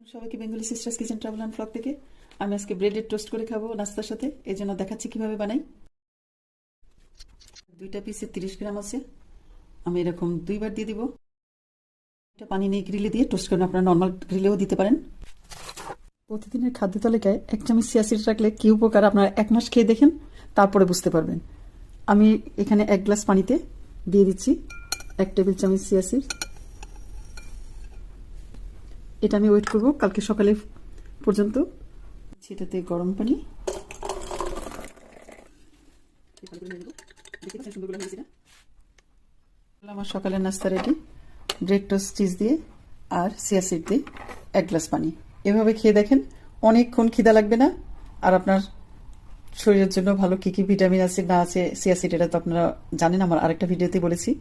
সবাইকে Bengali sisters kitchen travel and blog থেকে আমি আজকে ব্রেডের টোস্ট করে খাবো নাস্তার সাথে। এই জন্য দেখাচ্ছি কিভাবে বানাই। দুইটা পিসে 30 গ্রাম আছে, আমি এরকম দুইবার দিয়ে দিব। এটা পানি নিয়ে গ্রিলে দিয়ে টোস্ট করেন, আপনারা নর্মাল গ্রিলেও দিতে পারেন। প্রতিদিনের খাদ্য তালিকায় 1 চামচ চিয়া সিড রাখলে কি উপকার আপনারা 1 মাস খেয়ে দেখেন, তারপরে বুঝতে পারবেন। আমি এখানে 1 গ্লাস পানিতে দিয়ে দিচ্ছি 1 টেবিল চামচ চিয়া সিড। এটা আমি ওয়েট করব কালকে সকালে পর্যন্ত। সেটাতে গরম পানি, আমার সকালের নাস্তা রেডি। ব্রেড টোস্ট চিজ দিয়ে আর চিয়া সিড দিয়ে 1 গ্লাস পানি। এভাবে খেয়ে দেখেন, অনেকক্ষণ খিদা লাগবে না। আর আপনার শরীরের জন্য ভালো কি কি ভিটামিন আছে না আছে চিয়া সিড, এটা তো আপনারা জানেন, আমার আরেকটা ভিডিওতে বলেছি।